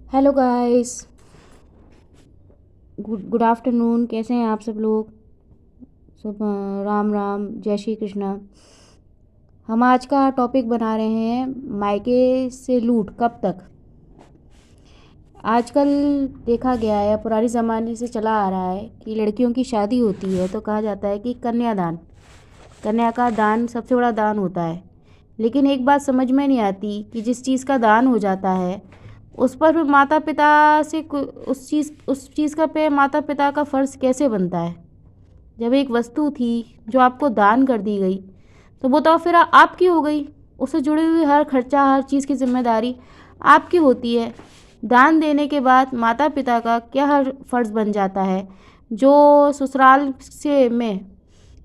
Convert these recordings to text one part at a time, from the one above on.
Hello guys. Good afternoon. कैसे हैं आप सब लोग? सब राम राम, जय श्री कृष्णा। हम आज का टॉपिक बना रहे हैं मायके से लूट कब तक। आजकल देखा गया है, पुराने ज़माने से चला आ रहा है कि लड़कियों की शादी होती है तो कहा जाता है कि कन्यादान, कन्या का दान सबसे बड़ा दान होता है। लेकिन एक बात समझ में नहीं आती कि जिस चीज़ का दान हो जाता है उस पर फिर माता पिता से उस चीज़ का पे माता पिता का फ़र्ज़ कैसे बनता है। जब एक वस्तु थी जो आपको दान कर दी गई तो वो तो फिर आपकी हो गई। उससे जुड़ी हुई हर खर्चा, हर चीज़ की जिम्मेदारी आपकी होती है। दान देने के बाद माता पिता का क्या हर फ़र्ज़ बन जाता है, जो ससुराल से में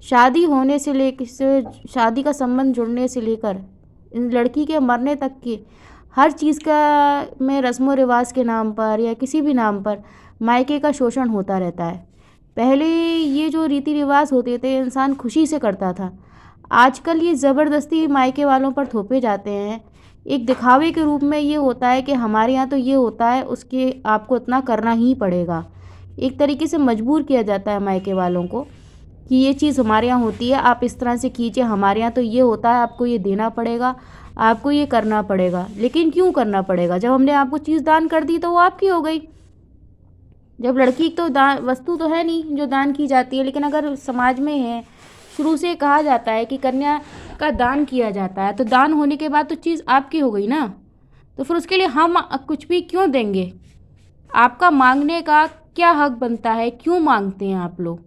शादी होने से लेकर शादी का संबंध जुड़ने से लेकर इन लड़की के मरने तक की हर चीज़ का में रस्मों रिवाज के नाम पर या किसी भी नाम पर मायके का शोषण होता रहता है। पहले ये जो रीति रिवाज होते थे इंसान खुशी से करता था। आजकल ये ज़बरदस्ती मायके वालों पर थोपे जाते हैं। एक दिखावे के रूप में ये होता है कि हमारे यहाँ तो ये होता है, उसके आपको इतना करना ही पड़ेगा। एक तरीके से मजबूर किया जाता है मायके वालों को कि ये चीज़ हमारे यहाँ होती है, आप इस तरह से कीजिए, हमारे यहाँ तो ये होता है, आपको ये देना पड़ेगा, आपको ये करना पड़ेगा। लेकिन क्यों करना पड़ेगा? जब हमने आपको चीज़ दान कर दी तो वो आपकी हो गई। जब लड़की तो दान वस्तु तो है नहीं जो दान की जाती है, लेकिन अगर समाज में है, शुरू से कहा जाता है कि कन्या का दान किया जाता है तो दान होने के बाद तो चीज़ आपकी हो गई ना। तो फिर उसके लिए हम कुछ भी क्यों देंगे? आपका मांगने का क्या हक बनता है? क्यों मांगते हैं आप लोग?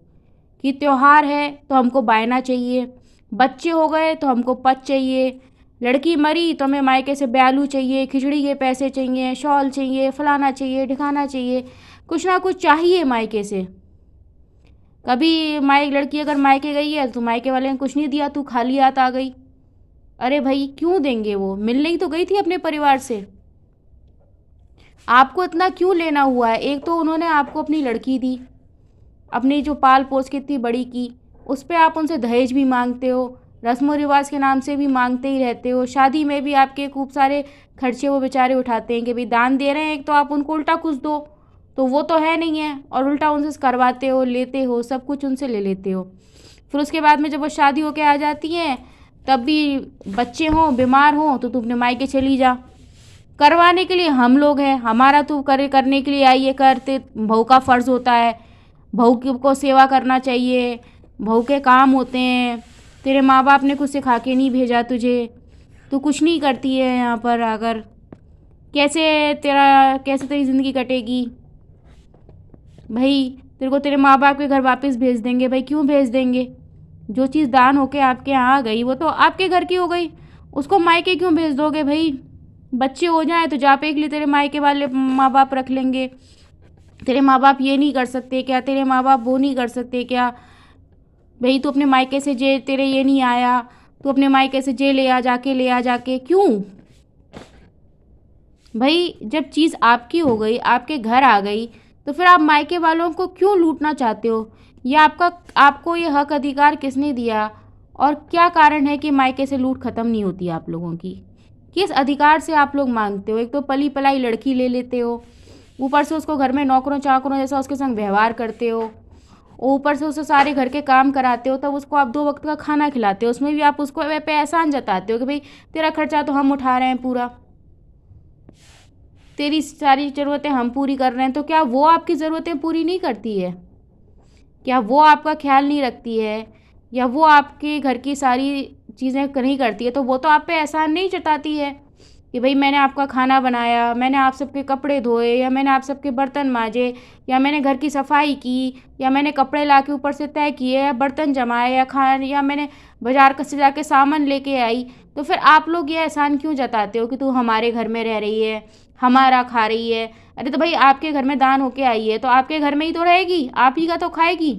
कि त्योहार है तो हमको बायना चाहिए, बच्चे हो गए तो हमको पत चाहिए, लड़की मरी तो हमें मायके से ब्यालू चाहिए, खिचड़ी के पैसे चाहिए, शॉल चाहिए, फलाना चाहिए, ढिकाना चाहिए, कुछ ना कुछ चाहिए मायके से। कभी माई लड़की अगर मायके गई है तो मायके वाले ने कुछ नहीं दिया, तू खाली हाथ आ गई। अरे भाई क्यों देंगे? वो मिलने ही तो गई थी अपने परिवार से। आपको इतना क्यों लेना हुआ है? एक तो उन्होंने आपको अपनी लड़की दी, अपनी जो पाल पोस के इतनी बड़ी की, उस पर आप उनसे दहेज भी मांगते हो, रस्म रिवाज के नाम से भी मांगते ही रहते हो। शादी में भी आपके खूब सारे खर्चे वो बेचारे उठाते हैं कि भाई दान दे रहे हैं, एक तो आप उनको उल्टा कुछ दो, तो वो तो है नहीं है, और उल्टा उनसे करवाते हो, लेते हो, सब कुछ उनसे ले लेते हो। फिर उसके बाद में जब वो शादी होके आ जाती हैं तब भी बच्चे हों, बीमार हों तो तुम अपने मायके चली जा। करवाने के लिए हम लोग हैं, हमारा तो करने के लिए आई है, करते बहू का फ़र्ज़ होता है, बहू को सेवा करना चाहिए, बहू के काम होते हैं। तेरे माँ बाप ने कुछ सिखा के नहीं भेजा तुझे, तू कुछ नहीं करती है यहाँ पर आकर, कैसे तेरी ज़िंदगी कटेगी? भाई तेरे को तेरे माँ बाप के घर वापस भेज देंगे। भाई क्यों भेज देंगे? जो चीज़ दान होके आपके यहाँ आ गई वो तो आपके घर की हो गई, उसको मायके क्यों भेज दोगे? भाई बच्चे हो जाए तो जापे के लिए तेरे मायके वाले माँ बाप रख लेंगे। तेरे माँ बाप ये नहीं कर सकते क्या? तेरे माँ बाप वो नहीं कर सकते क्या? भाई तू अपने मायके से जे तेरे ये नहीं आया, तू अपने मायके से जे ले आ जाके क्यों? भाई जब चीज़ आपकी हो गई, आपके घर आ गई, तो फिर आप मायके वालों को क्यों लूटना चाहते हो? या आपको ये हक अधिकार किसने दिया? और क्या कारण है कि मायके से लूट ख़त्म नहीं होती आप लोगों की? किस अधिकार से आप लोग मांगते हो? एक तो पली पलाई लड़की ले लेते हो, ऊपर से उसको घर में नौकरों चाकरों जैसा उसके संग व्यवहार करते हो, ऊपर से उसे सारे घर के काम कराते हो, तब उसको आप 2 वक्त का खाना खिलाते हो, उसमें भी आप उसको पे एहसान जताते हो कि भाई तेरा खर्चा तो हम उठा रहे हैं पूरा, तेरी सारी ज़रूरतें हम पूरी कर रहे हैं। तो क्या वो आपकी ज़रूरतें पूरी नहीं करती है? क्या वो आपका ख्याल नहीं रखती है? या वो आपके घर की सारी चीज़ें नहीं करती है? तो वो तो आप पे एहसान नहीं जताती है कि भाई मैंने आपका खाना बनाया, मैंने आप सबके कपड़े धोए, या मैंने आप सबके बर्तन मांजे, या मैंने घर की सफाई की, या मैंने कपड़े ला के ऊपर से तय किए, या बर्तन जमाए, या मैंने बाजार से जाके सामान लेके आई। तो फिर आप लोग ये एहसान क्यों जताते हो कि तू हमारे घर में रह रही है, हमारा खा रही है? अरे तो भाई आपके घर में दान होके आई है तो आपके घर में ही तो रहेगी, आप ही का तो खाएगी।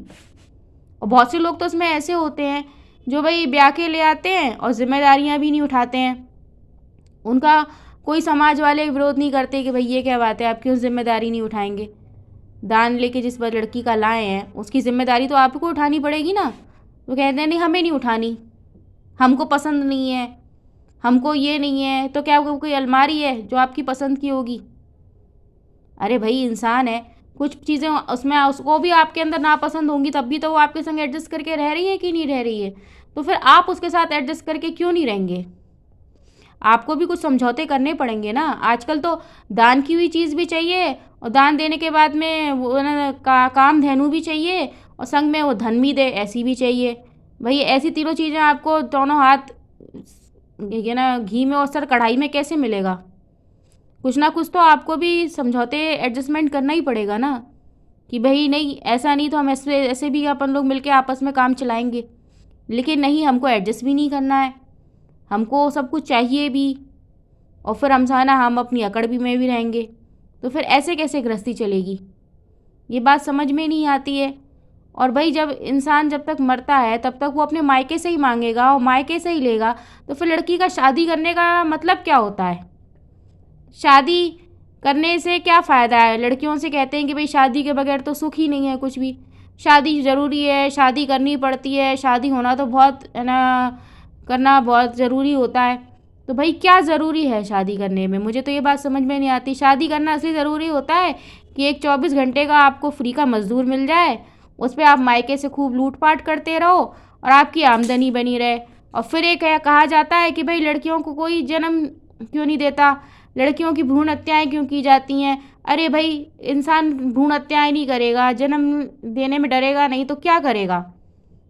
और बहुत से लोग तो उसमें ऐसे होते हैं जो भाई ब्याह के ले आते हैं और जिम्मेदारियां भी नहीं उठाते हैं। उनका कोई समाज वाले विरोध नहीं करते कि भाई ये क्या बात है, आप क्यों जिम्मेदारी नहीं उठाएंगे? दान लेके जिस पर लड़की का लाए हैं उसकी जिम्मेदारी तो आपको उठानी पड़ेगी ना। तो कहते हैं नहीं हमें नहीं उठानी, हमको पसंद नहीं है, हमको ये नहीं है। तो क्या वो कोई अलमारी है जो आपकी पसंद की होगी? अरे भाई इंसान है, कुछ चीज़ें उसमें उसको भी आपके अंदर नापसंद होंगी, तब भी तो वो आपके संग एडजस्ट करके रह रही है कि नहीं रह रही है। तो फिर आप उसके साथ एडजस्ट करके क्यों नहीं रहेंगे? आपको भी कुछ समझौते करने पड़ेंगे ना। आजकल तो दान की हुई चीज़ भी चाहिए, और दान देने के बाद में वो ना काम धेनु भी चाहिए, और संग में वो धन भी दे, ऐसी भी चाहिए। भाई ऐसी तीनों चीज़ें आपको दोनों हाथ ये ना घी में और सर कढ़ाई में कैसे मिलेगा? कुछ ना कुछ तो आपको भी समझौते एडजस्टमेंट करना ही पड़ेगा ना, कि भाई नहीं ऐसा नहीं तो हम ऐसे ऐसे भी अपन लोग मिलके आपस में काम चलाएंगे। लेकिन नहीं, हमको एडजस्ट भी नहीं करना है, हमको सब कुछ चाहिए भी, और फिर हम अपनी अकड़ भी में भी रहेंगे। तो फिर ऐसे कैसे गृहस्थी चलेगी? ये बात समझ में नहीं आती है। और भाई जब इंसान जब तक मरता है तब तक वो अपने मायके से ही मांगेगा और मायके से ही लेगा, तो फिर लड़की का शादी करने का मतलब क्या होता है? शादी करने से क्या फ़ायदा है? लड़कियों से कहते हैं कि भाई शादी के बगैर तो सुख ही नहीं है कुछ भी, शादी ज़रूरी है, शादी करनी पड़ती है, शादी होना तो बहुत है ना, करना बहुत ज़रूरी होता है। तो भाई क्या ज़रूरी है शादी करने में? मुझे तो ये बात समझ में नहीं आती। शादी करना इसलिए ज़रूरी होता है कि एक 24 घंटे का आपको फ्री का मजदूर मिल जाए, उस पर आप मायके से खूब लूटपाट करते रहो और आपकी आमदनी बनी रहे। और फिर एक कहा जाता है कि भाई लड़कियों को कोई जन्म क्यों नहीं देता, लड़कियों की भ्रूण हत्याएँ क्यों की जाती हैं? अरे भाई इंसान भ्रूण हत्याएँ नहीं करेगा, जन्म देने में डरेगा नहीं तो क्या करेगा?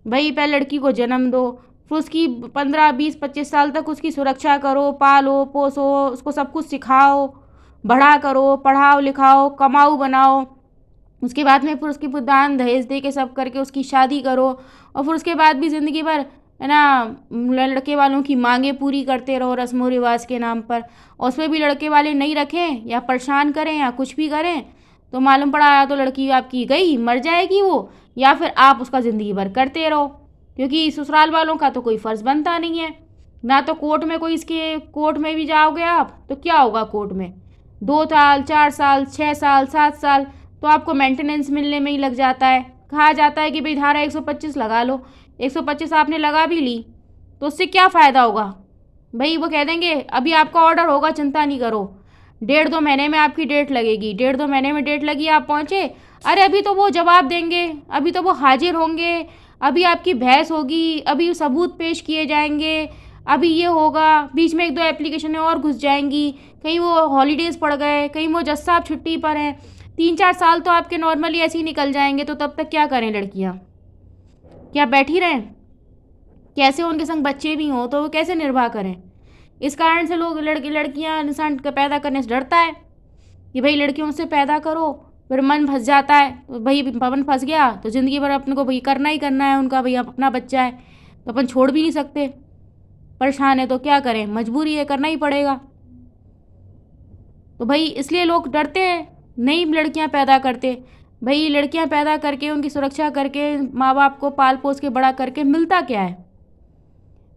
भाई पहले लड़की को जन्म दो, फिर उसकी 15 20 25 साल तक उसकी सुरक्षा करो, पालो पोसो, उसको सब कुछ सिखाओ, बड़ा करो, पढ़ाओ लिखाओ, कमाओ बनाओ। उसके बाद में फिर उसकी दान दहेज दे के सब करके उसकी शादी करो, और फिर उसके बाद भी ज़िंदगी भर है ना लड़के वालों की मांगे पूरी करते रहो रस्मों रिवाज के नाम पर। और उसमें भी लड़के वाले नहीं रखें या परेशान करें या कुछ भी करें, तो मालूम पड़ा या तो लड़की आपकी गई मर जाएगी वो, या फिर आप उसका ज़िंदगी भर करते रहो। क्योंकि ससुराल वालों का तो कोई फ़र्ज़ बनता नहीं है ना। तो कोर्ट में कोई इसके कोर्ट में भी जाओगे आप तो क्या होगा? कोर्ट में 2 साल 4 साल 6 साल 7 साल तो आपको मेंटेनेंस मिलने में ही लग जाता है। कहा जाता है कि भाई धारा 125 लगा लो, 125 आपने लगा भी ली तो उससे क्या फ़ायदा होगा? भाई वो कह देंगे अभी आपका ऑर्डर होगा, चिंता नहीं करो, 1.5 2 महीने में आपकी डेट लगेगी। 1.5 2 महीने में डेट लगी, आप पहुँचे, अरे अभी तो वो जवाब देंगे, अभी तो वो हाजिर होंगे, अभी आपकी बहस होगी, अभी सबूत पेश किए जाएंगे, अभी ये होगा, बीच में 1 2 एप्लीकेशनें और घुस जाएंगी, कहीं वो हॉलीडेज़ पड़ गए, कहीं वो जज साहब छुट्टी पर हैं। 3 4 साल तो आपके नॉर्मली ऐसे ही निकल जाएंगे। तो तब तक क्या करें लड़कियाँ? क्या बैठी रहें? कैसे उनके संग बच्चे भी हों तो वो कैसे निर्वाह करें? इस कारण से लोग लड़कियाँ इंसान पैदा करने से डरता है कि भाई लड़कियों से पैदा करो, फिर मन फंस जाता है। तो भाई मन फंस गया तो ज़िंदगी भर अपने को भाई करना ही करना है उनका, भाई अपना बच्चा है तो अपन छोड़ भी नहीं सकते। परेशान है तो क्या करें, मजबूरी है, करना ही पड़ेगा। तो भाई इसलिए लोग डरते हैं, नहीं लड़कियां पैदा करते। भाई लड़कियां पैदा करके उनकी सुरक्षा करके माँ बाप को पाल पोस के बड़ा करके मिलता क्या है?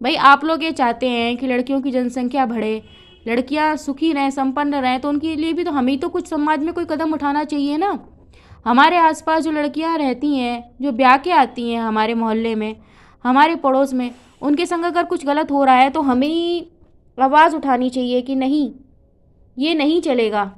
भाई आप लोग ये चाहते हैं कि लड़कियों की जनसंख्या बढ़े, लड़कियां सुखी रहें, संपन्न रहें, तो उनके लिए भी तो हमें तो कुछ समाज में कोई कदम उठाना चाहिए ना। हमारे आसपास जो लड़कियां रहती हैं, जो ब्याह के आती हैं हमारे मोहल्ले में, हमारे पड़ोस में, उनके संग अगर कुछ गलत हो रहा है तो हमें ही आवाज़ उठानी चाहिए कि नहीं, ये नहीं चलेगा।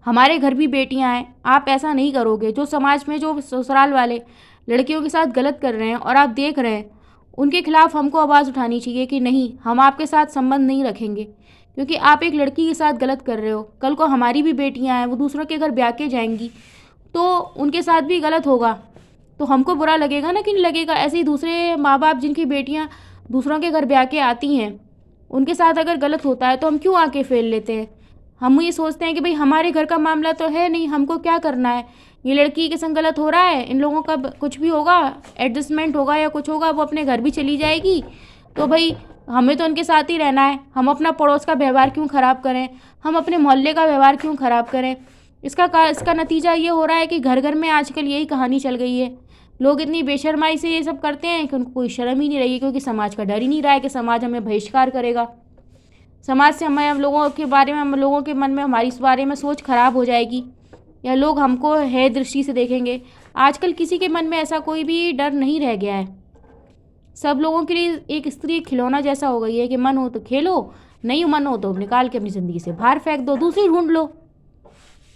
हमारे घर भी बेटियां हैं, आप ऐसा नहीं करोगे। जो समाज में जो ससुराल वाले लड़कियों के साथ गलत कर रहे हैं और आप देख रहे हैं, उनके खिलाफ हमको आवाज़ उठानी चाहिए कि नहीं, हम आपके साथ संबंध नहीं रखेंगे, क्योंकि आप एक लड़की के साथ गलत कर रहे हो। कल को हमारी भी बेटियां हैं, वो दूसरों के घर ब्याह के जाएंगी तो उनके साथ भी गलत होगा, तो हमको बुरा लगेगा ना कि नहीं लगेगा? ऐसे ही दूसरे माँ बाप जिनकी बेटियाँ दूसरों के घर ब्याह के आती हैं, उनके साथ अगर गलत होता है तो हम क्यों आके फेल लेते हैं? हम ये सोचते हैं कि भाई हमारे घर का मामला तो है नहीं, हमको क्या करना है, ये लड़की के संग गलत हो रहा है, इन लोगों का कुछ भी होगा, एडजस्टमेंट होगा या कुछ होगा, वो अपने घर भी चली जाएगी, तो भाई हमें तो उनके साथ ही रहना है। हम अपना पड़ोस का व्यवहार क्यों ख़राब करें, हम अपने मोहल्ले का व्यवहार क्यों ख़राब करें? इसका नतीजा ये हो रहा है कि घर घर में आजकल यही कहानी चल गई है। लोग इतनी बेशर्माई से ये सब करते हैं कि उनको कोई शर्म ही नहीं रही, क्योंकि समाज का डर ही नहीं रहा है कि समाज हमें बहिष्कार करेगा। समाज से हमें हम लोगों के बारे में, हम लोगों के मन में हमारी इस बारे में सोच खराब हो जाएगी, या लोग हमको है दृष्टि से देखेंगे। आजकल किसी के मन में ऐसा कोई भी डर नहीं रह गया है। सब लोगों के लिए एक स्त्री खिलौना जैसा हो गई है कि मन हो तो खेलो, नहीं मन हो तो निकाल के अपनी ज़िंदगी से बाहर फेंक दो, दूसरी ढूंढ लो।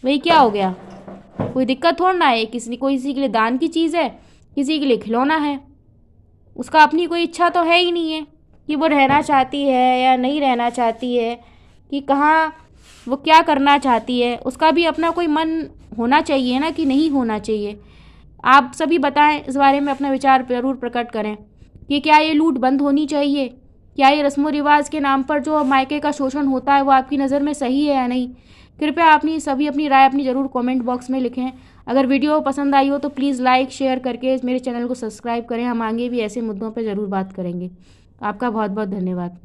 वही क्या हो गया, कोई दिक्कत थोड़ा ना है। किसी के लिए दान की चीज़ है, किसी के लिए खिलौना है। उसका अपनी कोई इच्छा तो है ही नहीं है कि वो रहना चाहती है या नहीं रहना चाहती है, कि कहाँ वो क्या करना चाहती है। उसका भी अपना कोई मन होना चाहिए ना, कि नहीं होना चाहिए। आप सभी बताएं, इस बारे में अपना विचार ज़रूर प्रकट करें कि क्या ये लूट बंद होनी चाहिए, क्या ये रस्मों रिवाज के नाम पर जो मायके का शोषण होता है वो आपकी नज़र में सही है या नहीं। कृपया अपनी सभी अपनी राय अपनी ज़रूर कमेंट बॉक्स में लिखें। अगर वीडियो पसंद आई हो तो प्लीज़ लाइक शेयर करके मेरे चैनल को सब्सक्राइब करें। हम आगे भी ऐसे मुद्दों पर ज़रूर बात करेंगे। आपका बहुत बहुत धन्यवाद।